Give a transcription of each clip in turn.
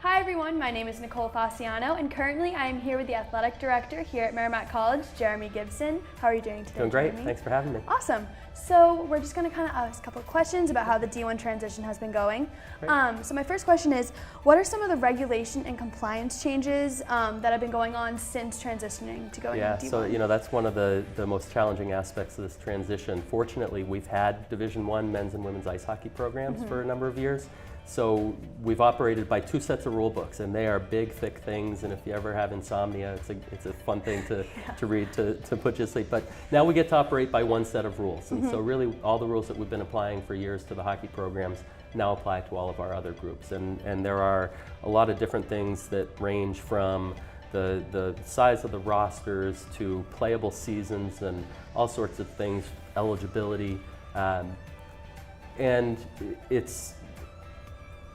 Hi everyone, my name is Nicole Fasciano, and currently I am here with the athletic director here at Merrimack College, Jeremy Gibson. How are you doing today, Doing great. Jeremy? Thanks for having me. Awesome. So we're just going to kind of ask a couple of questions about how the D1 transition has been going. So my first question is, what are some of the regulation and compliance changes that have been going on since transitioning to going into D1? So that's one of the most challenging aspects of this transition. Fortunately, we've had Division I men's and women's ice hockey programs for a number of years. So we've operated by two sets of rule books, and they are big, thick things. And if you ever have insomnia, it's a fun thing to read to put you to sleep. But now we get to operate by one set of rules. And so really all the rules that we've been applying for years to the hockey programs now apply to all of our other groups. And there are a lot of different things that range from the size of the rosters to playable seasons and all sorts of things, eligibility. And it's,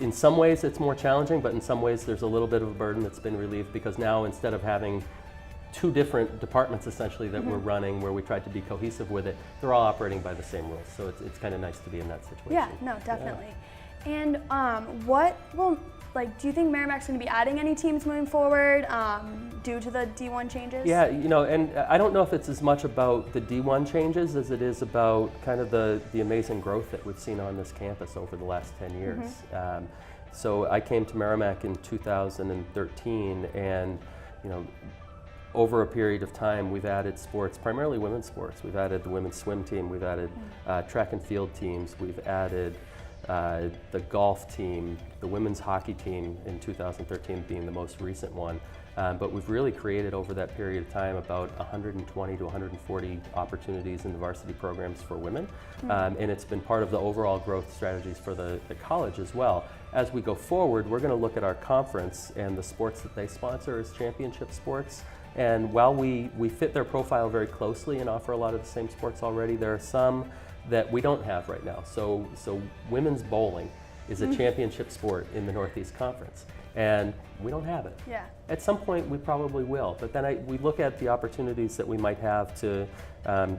in some ways it's more challenging, but in some ways there's a little bit of a burden that's been relieved, because now instead of having two different departments essentially that we're running where we tried to be cohesive with it, they're all operating by the same rules. So it's kind of nice to be in that situation. Yeah, no, definitely. Yeah. And do you think Merrimack's going to be adding any teams moving forward due to the D1 changes? Yeah, and I don't know if it's as much about the D1 changes as it is about kind of the amazing growth that we've seen on this campus over the last 10 years. So I came to Merrimack in 2013, and over a period of time we've added sports, primarily women's sports. We've added the women's swim team, we've added track and field teams, we've added the golf team, the women's hockey team in 2013 being the most recent one. But we've really created over that period of time about 120 to 140 opportunities in the varsity programs for women. And it's been part of the overall growth strategies for the college as well. As we go forward, we're going to look at our conference and the sports that they sponsor as championship sports. And while we fit their profile very closely and offer a lot of the same sports already, there are some that we don't have right now. So women's bowling is a championship sport in the Northeast Conference, and we don't have it. Yeah. At some point we probably will, but then we look at the opportunities that we might have to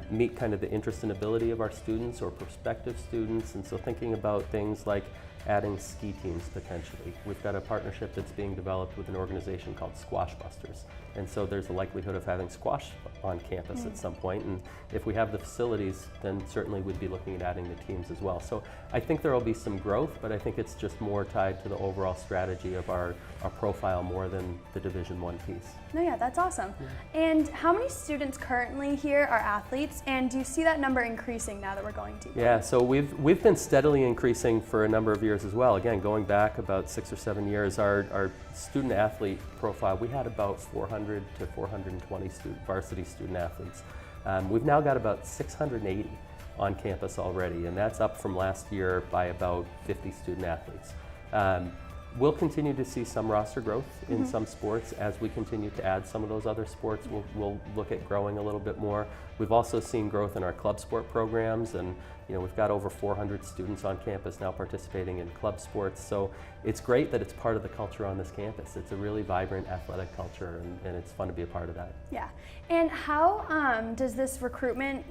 meet kind of the interest and ability of our students or prospective students, and so thinking about things like adding ski teams potentially. We've got a partnership that's being developed with an organization called Squash Busters, and so there's a likelihood of having squash on campus at some point, and if we have the facilities, then certainly we'd be looking at adding the teams as well. So I think there will be some growth, but I think it's just more tied to the overall strategy of our profile more than the Division I piece. No, yeah, that's awesome. And how many students currently here are athletes, and do you see that number increasing now that we're going to? Yeah, so we've been steadily increasing for a number of years as well. Again, going back about 6 or 7 years, our student athlete profile, we had about 400 to 420 varsity student athletes. We've now got about 680 on campus already, and that's up from last year by about 50 student athletes. We'll continue to see some roster growth in some sports. As we continue to add some of those other sports, we'll look at growing a little bit more. We've also seen growth in our club sport programs, and we've got over 400 students on campus now participating in club sports. So it's great that it's part of the culture on this campus. It's a really vibrant athletic culture, and it's fun to be a part of that. Yeah. And how does this recruitment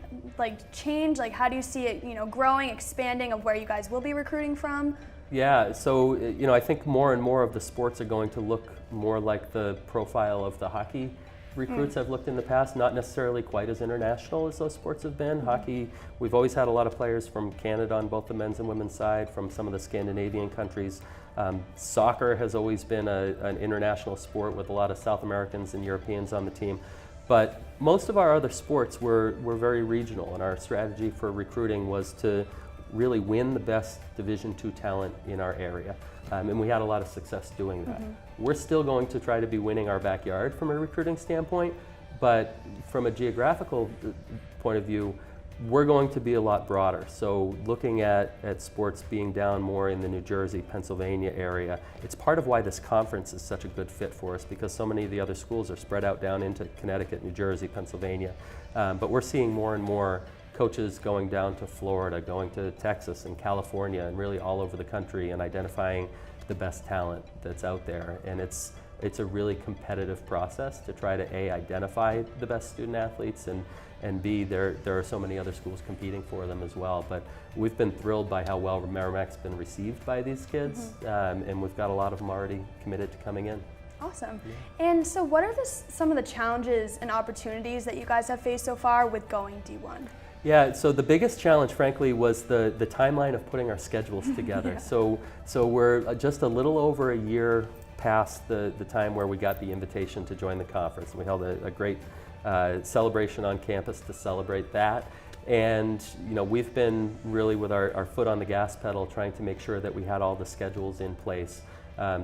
change? How do you see it growing, expanding of where you guys will be recruiting from? Yeah, so I think more and more of the sports are going to look more like the profile of the hockey recruits I've looked in the past, not necessarily quite as international as those sports have been. Hockey, we've always had a lot of players from Canada on both the men's and women's side, from some of the Scandinavian countries. Soccer has always been an international sport with a lot of South Americans and Europeans on the team. But most of our other sports were very regional, and our strategy for recruiting was to really win the best Division II talent in our area. And we had a lot of success doing that. We're still going to try to be winning our backyard from a recruiting standpoint, but from a geographical point of view, we're going to be a lot broader. So looking at sports being down more in the New Jersey, Pennsylvania area, it's part of why this conference is such a good fit for us, because so many of the other schools are spread out down into Connecticut, New Jersey, Pennsylvania. But we're seeing more and more coaches going down to Florida, going to Texas and California, and really all over the country, and identifying the best talent that's out there. And it's it's a really competitive process to try to A, identify the best student athletes, and B, there are so many other schools competing for them as well. But we've been thrilled by how well Merrimack's been received by these kids, and we've got a lot of them already committed to coming in. Awesome. And so what are some of the challenges and opportunities that you guys have faced so far with going D1? Yeah, so the biggest challenge, frankly, was the timeline of putting our schedules together. So we're just a little over a year past the time where we got the invitation to join the conference. We held a great celebration on campus to celebrate that. And we've been really with our foot on the gas pedal trying to make sure that we had all the schedules in place.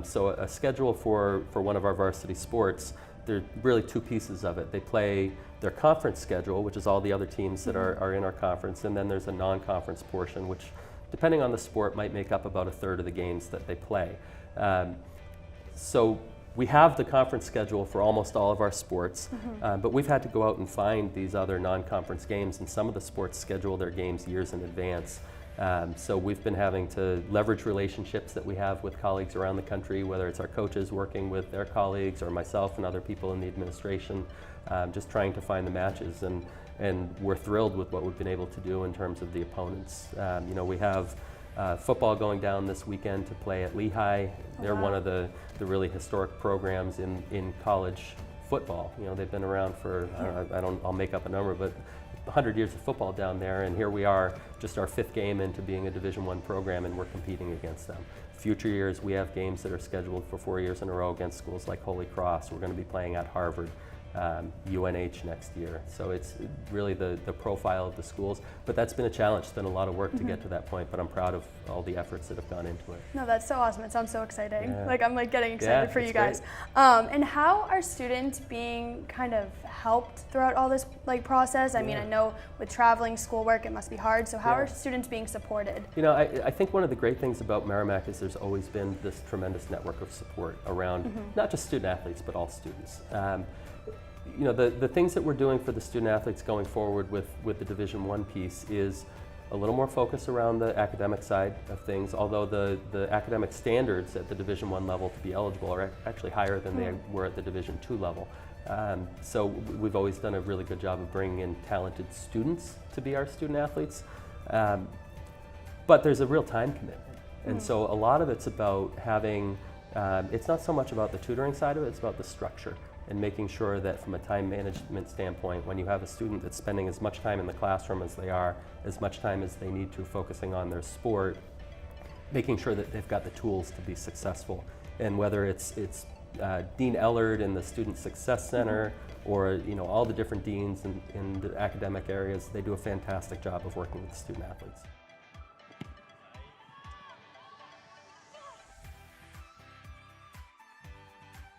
So a schedule for one of our varsity sports, there are really two pieces of it. They play their conference schedule, which is all the other teams that are in our conference, and then there's a non-conference portion, which, depending on the sport, might make up about a third of the games that they play. So we have the conference schedule for almost all of our sports, but we've had to go out and find these other non-conference games, and some of the sports schedule their games years in advance. So we've been having to leverage relationships that we have with colleagues around the country, whether it's our coaches working with their colleagues or myself and other people in the administration, just trying to find the matches. And we're thrilled with what we've been able to do in terms of the opponents. We have football going down this weekend to play at Lehigh. They're one of the really historic programs in college football. They've been around for, I'll make up a number, but 100 years of football down there, and here we are, just our 5th game into being a Division I program, and we're competing against them. Future years, we have games that are scheduled for 4 years in a row against schools like Holy Cross. We're going to be playing at Harvard, UNH next year. So it's really the profile of the schools, but that's been a challenge. It's been a lot of work to get to that point, but I'm proud of all the efforts that have gone into it. No, that's so awesome. It sounds so exciting. Yeah. I'm getting excited for you guys. And how are students being kind of helped throughout all this process? I mean, I know with traveling, schoolwork, it must be hard. So how are students being supported? I think one of the great things about Merrimack is there's always been this tremendous network of support around not just student athletes, but all students. The things that we're doing for the student athletes going forward with the Division I piece is a little more focus around the academic side of things, although the academic standards at the Division I level to be eligible are actually higher than they were at the Division II level. So we've always done a really good job of bringing in talented students to be our student athletes. But there's a real time commitment. And so a lot of it's about having, it's not so much about the tutoring side of it, it's about the structure and making sure that from a time management standpoint, when you have a student that's spending as much time in the classroom as they are, as much time as they need to focusing on their sport, making sure that they've got the tools to be successful. And whether it's Dean Ellard in the Student Success Center or all the different deans in the academic areas, they do a fantastic job of working with the student athletes.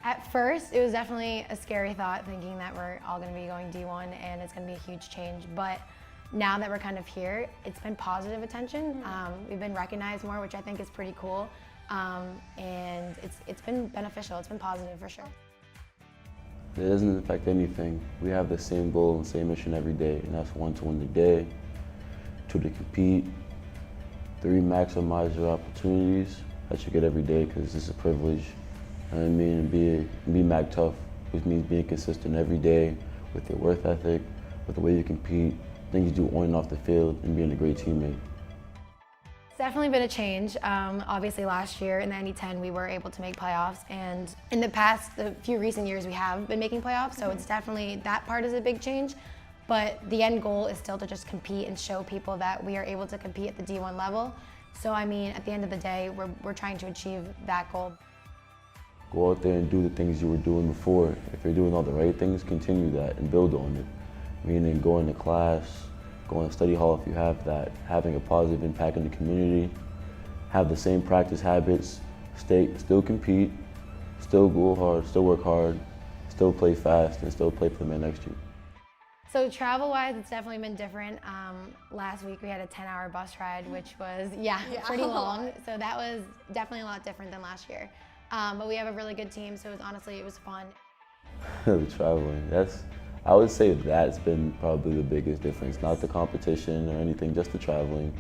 At first, it was definitely a scary thought thinking that we're all going to be going D1 and it's going to be a huge change. But now that we're kind of here, it's been positive attention. We've been recognized more, which I think is pretty cool. And it's been beneficial. It's been positive for sure. It doesn't affect anything. We have the same goal and same mission every day, and that's 1, to win the day, 2, to compete, 3, maximize your opportunities that you get every day, because it's a privilege. And I mean, be Mac tough, which means being consistent every day with your work ethic, with the way you compete, things you do on and off the field, and being a great teammate. It's definitely been a change. Obviously last year in the NE10 we were able to make playoffs, and in the past, the few recent years we have been making playoffs, so it's definitely, that part is a big change. But the end goal is still to just compete and show people that we are able to compete at the D1 level. So I mean, at the end of the day, we're trying to achieve that goal. Go out there and do the things you were doing before. If you're doing all the right things, continue that and build on it. Meaning going to class, going to study hall if you have that, having a positive impact in the community, have the same practice habits, still compete, still go hard, still work hard, still play fast, and still play for the man next to you. So travel-wise, it's definitely been different. Last week we had a 10-hour bus ride, which was, pretty long. So that was definitely a lot different than last year. But we have a really good team, so it was fun. The traveling, I would say that's been probably the biggest difference. Not the competition or anything, just the traveling.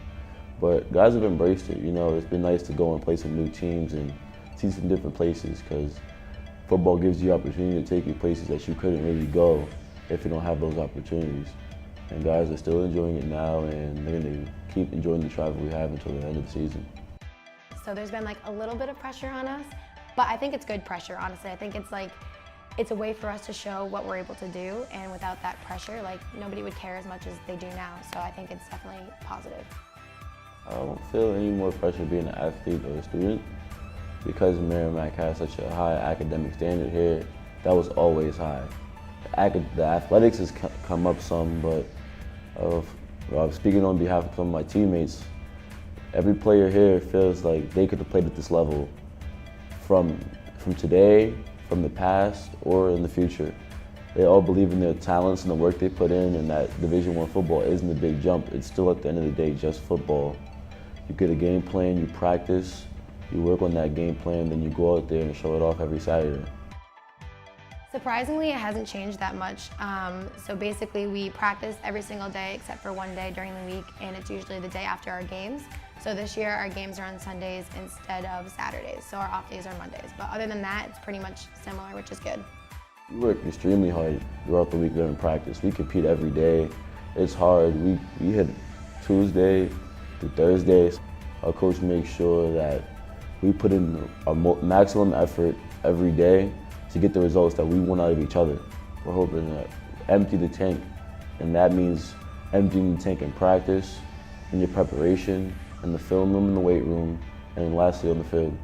But guys have embraced it, It's been nice to go and play some new teams and see some different places, because football gives you opportunity to take you places that you couldn't really go if you don't have those opportunities. And guys are still enjoying it now, and they're going to keep enjoying the travel we have until the end of the season. So there's been like a little bit of pressure on us, but I think it's good pressure, honestly. I think it's a way for us to show what we're able to do, and without that pressure, like nobody would care as much as they do now. So I think it's definitely positive. I don't feel any more pressure being an athlete or a student because Merrimack has such a high academic standard here. That was always high. The athletics has come up some, but speaking on behalf of some of my teammates, every player here feels like they could have played at this level from today, from the past, or in the future. They all believe in their talents and the work they put in, and that Division I football isn't a big jump. It's still, at the end of the day, just football. You get a game plan, you practice, you work on that game plan, then you go out there and show it off every Saturday. Surprisingly, it hasn't changed that much. So basically, we practice every single day except for one day during the week, and it's usually the day after our games. So this year, our games are on Sundays instead of Saturdays, so our off days are Mondays. But other than that, it's pretty much similar, which is good. We work extremely hard throughout the week during practice. We compete every day. It's hard. We hit Tuesday to Thursdays. Our coach makes sure that we put in our maximum effort every day to get the results that we want out of each other. We're hoping to empty the tank, and that means emptying the tank in practice, in your preparation, in the film room, in the weight room, and lastly on the field.